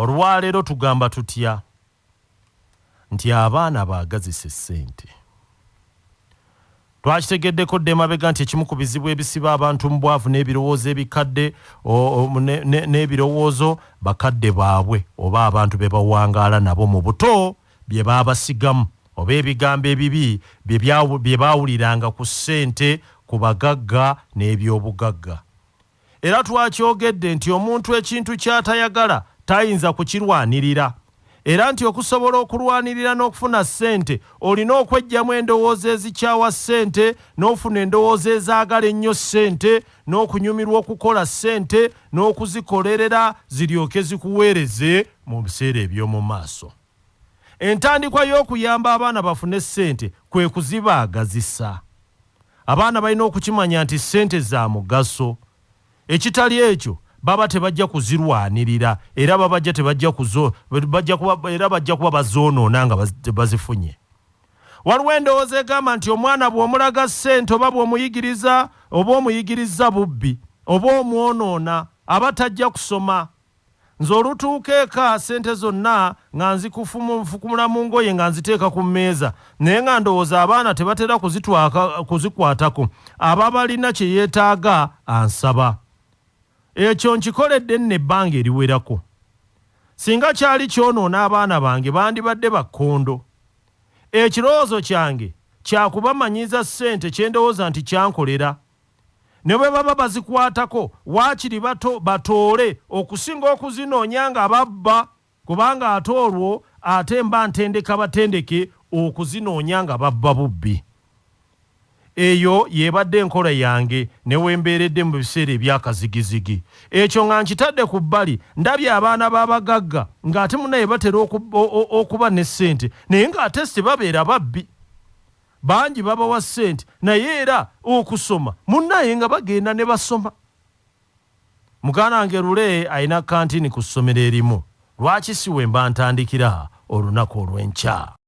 olwaleero tugamba tutya nti abaana baagazisa ssente. Twakitegeddeko dde mabega nti ekimu ku bizibu ebisiba abantu mu bwavu n'ebirowoozo ebikadde n'ebirowoozo bakadde baabwe oba abantu be bawangaala nabo mu buto bye baabasigamu oba ebigambo ebibi bye baawuliranga ku ssente ku bagagga n'ebyobugagga. Era twakyogedde nti omuntu ekintu ky'atayagala tayinza kukirwanirira. Era nti okusobola okulwanirira n'okufuna ssente olina okweggyamu endowooza ezikyawa ssente n'ofuna endowooza ezaagala ennyo ssente n'okunyumirwa okukola ssente n'okuzikolerera ziryoke zikuweereze mu biseera eby'omu maaso. Entandikwa y'okuyamba abaana bafune ssente kwe kuzibaagazisa. Abaana balina okukimanya nti ssente za mugaso. Ekitali ekyo baba tebajja kuzirwanirira era babajja tebajja bajja kuba bazoonoona nga bazifunye. Waliwo endowooza egamba nti omwana bw'omulaga ssente oba bw'omuyigiriza oba omuyigiriza bubbi oba omwonoona aba tajja kusoma. Nze olutuuka eka ssente zonna nga nzikufukumula mu ngoye nga nziteeka ku mmeeza naye nga ndowooza abaana tebatera kuzikwatako aba balina kye yeetaaga ansaba. Ekyo nkikoledde nno ebbanga eriwerako. Singa kyali kyonoona abaana bange bandibadde bakkondo. Ekirowoozo kyange kyakubamanyiza ssente kye ndowooza nti kyankolera. Ne bwe baba bazikwatako waakiri batoole okusinga okuzinoonya nga babba kubanga ate olwo ate mba ntendeka batendeke okuzinoonya nga babba bubbi. Eyo yebadde enkola yange ne wembeeredde mu biseera ebyakazigizigi. Ekyo nga nkitadde ku bbali ndabye abaana b'abagagga ng'ate munaye batera okuba ne ssente naye ng'ate tebabeera babbi. Bangi babawa ssente naye era okusoma munnaye nga bagenda ne basoma. Muganda wange Lule alina kantini ku ssomero erimu. Lwaki si we mba ntandikira olunaku olw'enkya?